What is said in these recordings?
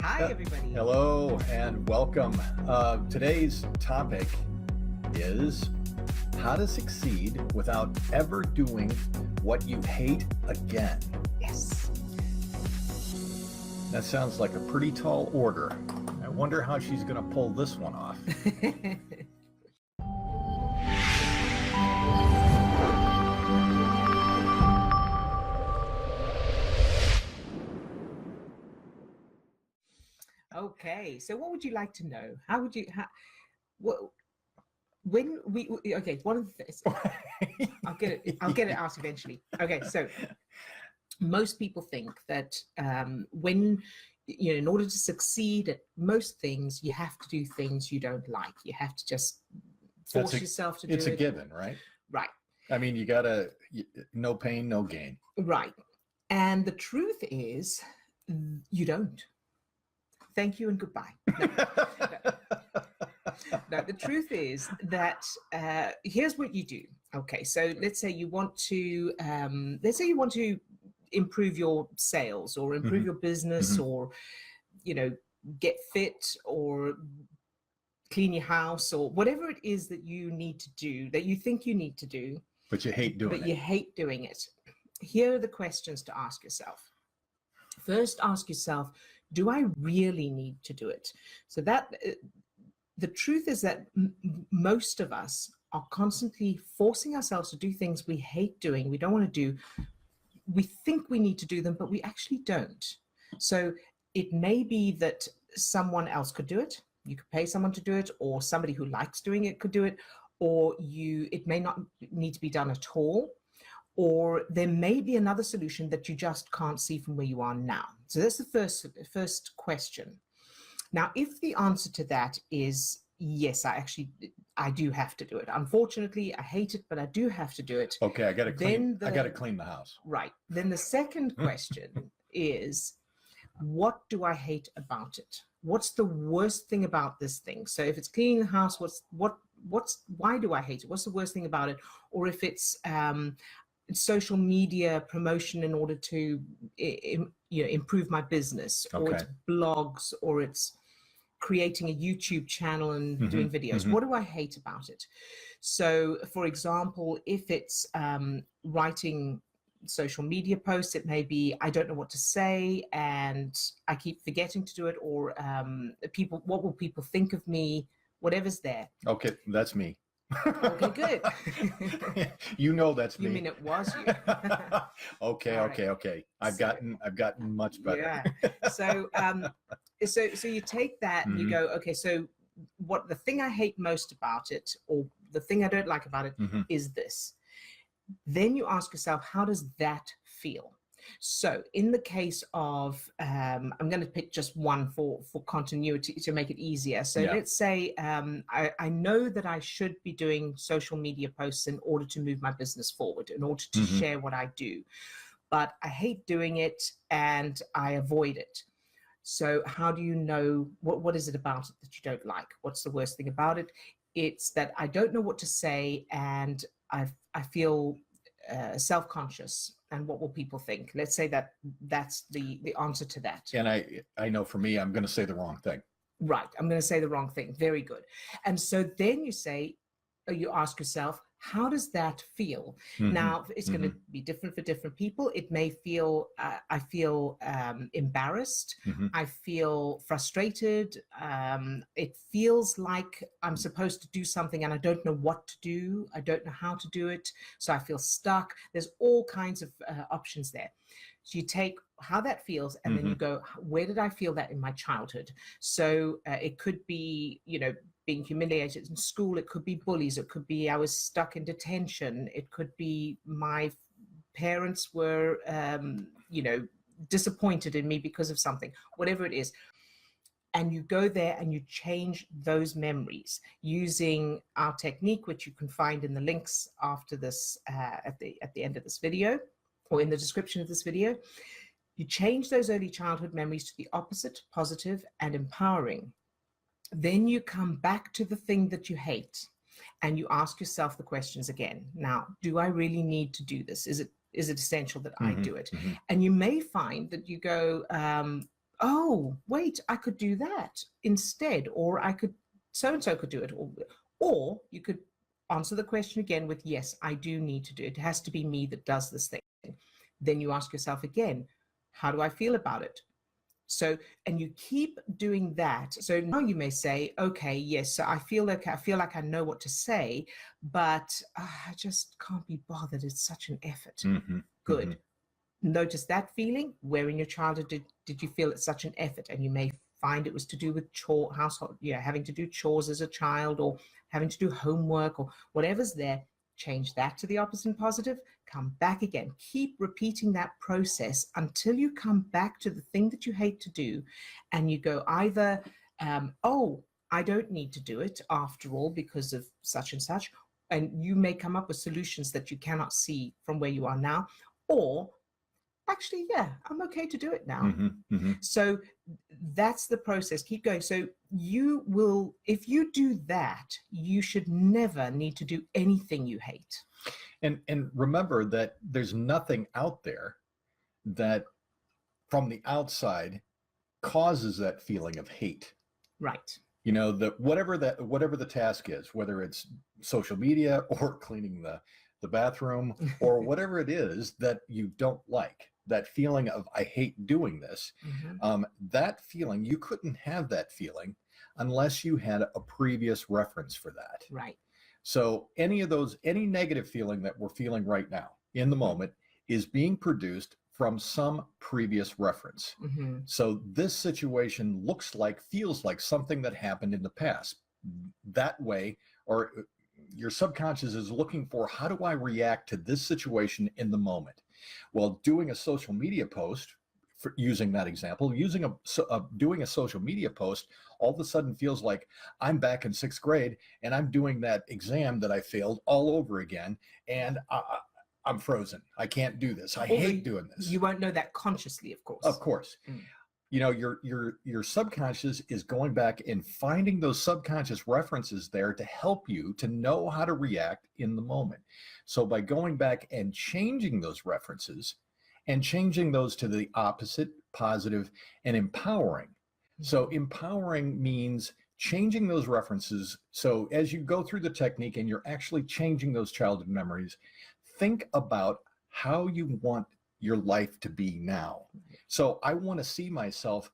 Hi, everybody. Hello and welcome. Today's topic is how to succeed without ever doing what you hate again. Yes. That sounds like a pretty tall order. I wonder how she's going to pull this one off. Okay, so what would you like to know? How would you, what, when we, okay, one of the things, I'll get it out eventually. Okay, so most people think that when, in order to succeed at most things, you have to do things you don't like. You have to just force yourself to do it. It's a given, right? Right. I mean, you gotta, no pain, no gain. Right. And the truth is, you don't. Thank you and goodbye. No, the truth is that here's what you do. Okay, so let's say you want to improve your sales or improve your business or get fit or clean your house or whatever it is that you need to do, that you think you need to do, but you hate doing it. But you hate doing it. Here are the questions to ask yourself. First, ask yourself, do I really need to do it? So that the truth is that most of us are constantly forcing ourselves to do things we hate doing, we don't want to do. We think we need to do them, but we actually don't. So it may be that someone else could do it. You could pay someone to do it, or somebody who likes doing it could do it, or it may not need to be done at all. Or there may be another solution that you just can't see from where you are now. So that's the first question. Now, if the answer to that is yes, I do have to do it. Unfortunately, I hate it, but I do have to do it. Okay, I got to clean the house. Right. Then the second question is, what do I hate about it? What's the worst thing about this thing? So if it's cleaning the house, why do I hate it? What's the worst thing about it? Or if it's social media promotion in order to improve my business, or it's blogs, or it's creating a YouTube channel and doing videos. What do I hate about it? So for example, if it's writing social media posts, it may be I don't know what to say and I keep forgetting to do it, or what will people think of me? Whatever's there. Okay, that's me. Okay, good. You know that's me. You mean it was you? Okay. I've gotten much better. Yeah. So you take that and you go, okay, so what the thing I hate most about it, or the thing I don't like about it, is this. Then you ask yourself, how does that feel? So in the case of, I'm going to pick just one for continuity to make it easier. So let's say I know that I should be doing social media posts in order to move my business forward, in order to share what I do, but I hate doing it and I avoid it. So how do you know, what is it about it that you don't like? What's the worst thing about it? It's that I don't know what to say and I feel self-conscious, and what will people think? Let's say that's the answer to that. And I know for me, I'm going to say the wrong thing. Right, I'm going to say the wrong thing. Very good. And so then you ask yourself, how does that feel? Now, it's going to be different for different people. It may feel, I feel embarrassed. I feel frustrated. It feels like I'm supposed to do something and I don't know what to do. I don't know how to do it. So I feel stuck. There's all kinds of options there. So you take how that feels and then you go, where did I feel that in my childhood? So it could be, being humiliated in school. It could be bullies. It could be I was stuck in detention. It could be my parents were, disappointed in me because of something, whatever it is. And you go there and you change those memories using our technique, which you can find in the links after this, at the end of this video, or in the description of this video. You change those early childhood memories to the opposite, positive and empowering. Then you come back to the thing that you hate and you ask yourself the questions again. Now, do I really need to do this? Is it essential that I do it? And you may find that you go, oh, wait, I could do that instead, or I could, so-and-so could do it. Or you could answer the question again with, yes, I do need to do it. It has to be me that does this thing. Then you ask yourself again, how do I feel about it? So, and you keep doing that. So now you may say, okay, yes, so I feel like I know what to say, but I just can't be bothered. It's such an effort. Good. Notice that feeling. Where in your childhood did you feel it's such an effort? And you may find it was to do with household, having to do chores as a child, or having to do homework, or whatever's there. Change that to the opposite and positive. Come back again. Keep repeating that process until you come back to the thing that you hate to do, and you go either, oh, I don't need to do it after all because of such and such, and you may come up with solutions that you cannot see from where you are now, or actually, yeah, I'm okay to do it now. So that's the process. Keep going. So you will, if you do that, you should never need to do anything you hate. And remember that there's nothing out there that from the outside causes that feeling of hate. Right. You know, whatever the task is, whether it's social media or cleaning the bathroom or whatever it is that you don't like, that feeling of I hate doing this, that feeling, you couldn't have that feeling unless you had a previous reference for that. Right. So any negative feeling that we're feeling right now in the moment is being produced from some previous reference. So this situation feels like something that happened in the past. That way, or your subconscious is looking for, how do I react to this situation in the moment? Well, doing a social media post, for using that example, doing a social media post all of a sudden feels like I'm back in 6th grade and I'm doing that exam that I failed all over again, and I'm frozen. I can't do this. I hate doing this. You won't know that consciously, of course. Of course. You know, your subconscious is going back and finding those subconscious references there to help you to know how to react in the moment. So by going back and changing those references and changing those to the opposite, positive, and empowering. So empowering means changing those references. So as you go through the technique and you're actually changing those childhood memories, think about how you want your life to be now. So I want to see myself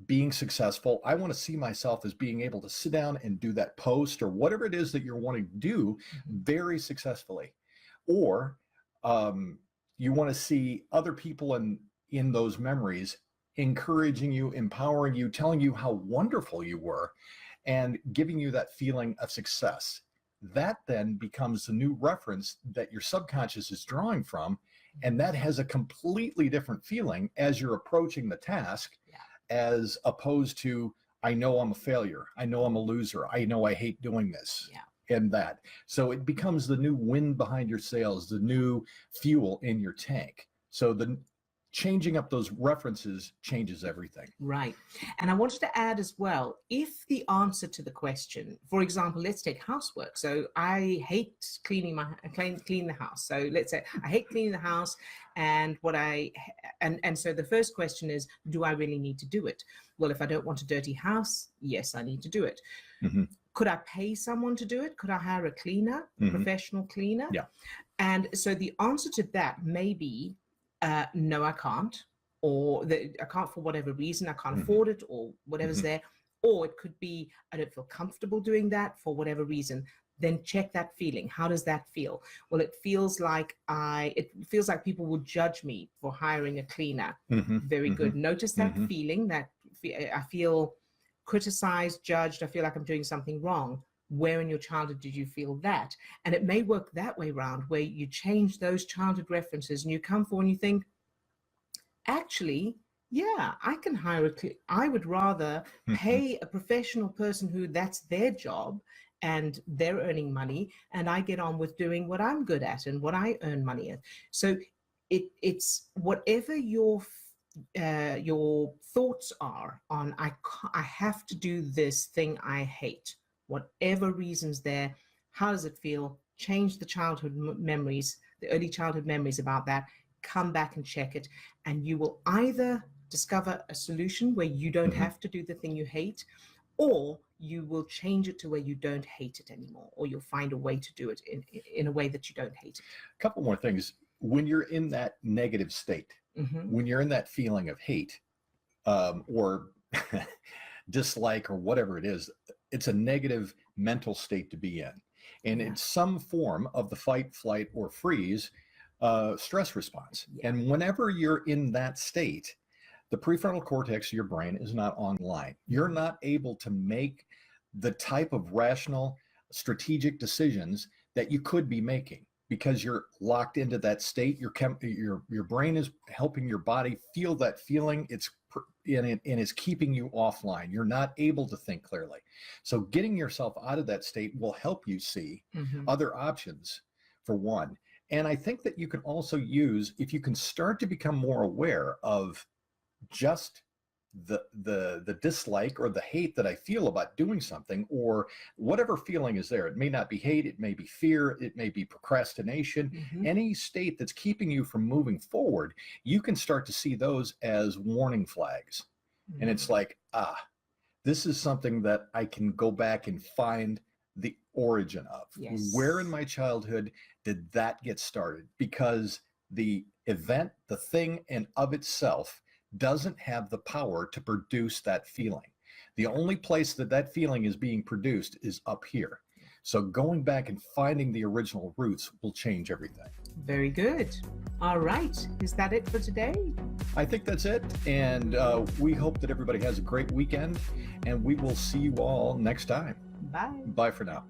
being successful. I want to see myself as being able to sit down and do that post or whatever it is that you're wanting to do very successfully. Or you want to see other people in those memories encouraging you, empowering you, telling you how wonderful you were, and giving you that feeling of success. That then becomes the new reference that your subconscious is drawing from. And that has a completely different feeling as you're approaching the task, as opposed to, I know I'm a failure. I know I'm a loser. I know I hate doing this. And that. So it becomes the new wind behind your sails, the new fuel in your tank. So the changing up those references changes everything. Right. And I wanted to add as well, if the answer to the question, for example, let's take housework. So I hate clean the house. So let's say I hate cleaning the house, and so the first question is, do I really need to do it? Well, if I don't want a dirty house, yes, I need to do it. Could I pay someone to do it? Could I hire a cleaner, professional cleaner? And so the answer to that may be, no, I can't, or I can't for whatever reason, I can't afford it, or whatever's there. Or it could be, I don't feel comfortable doing that for whatever reason. Then check that feeling. How does that feel? Well, it feels like people will judge me for hiring a cleaner. Very good. Notice that feeling, that I feel criticized, judged. I feel like I'm doing something wrong. Where in your childhood did you feel that? And it may work that way around, where you change those childhood references and you come forward and you think, actually, yeah, I can I would rather pay a professional person who that's their job and they're earning money, and I get on with doing what I'm good at and what I earn money at. So it's whatever your thoughts are on, I have to do this thing I hate. Whatever reasons there, how does it feel? Change the childhood memories, the early childhood memories about that, come back and check it, and you will either discover a solution where you don't have to do the thing you hate, or you will change it to where you don't hate it anymore, or you'll find a way to do it in a way that you don't hate it. A couple more things. When you're in that negative state, when you're in that feeling of hate or dislike or whatever it is, it's a negative mental state to be in. And it's some form of the fight, flight, or freeze stress response. And whenever you're in that state, the prefrontal cortex of your brain is not online. You're not able to make the type of rational, strategic decisions that you could be making because you're locked into that state. Your brain is helping your body feel that feeling. It's keeping you offline. You're not able to think clearly. So getting yourself out of that state will help you see other options, for one. And I think that you can also use, if you can start to become more aware of just the dislike or the hate that I feel about doing something, or whatever feeling is there. It may not be hate, it may be fear, it may be procrastination, any state that's keeping you from moving forward, you can start to see those as warning flags. And it's like, this is something that I can go back and find the origin of. Where in my childhood did that get started? Because the event, the thing in of itself, doesn't have the power to produce that feeling. The only place that that feeling is being produced is up here. So going back and finding the original roots will change everything. Very good. All right. Is that it for today? I think that's it. And we hope that everybody has a great weekend, and we will see you all next time. Bye. Bye for now.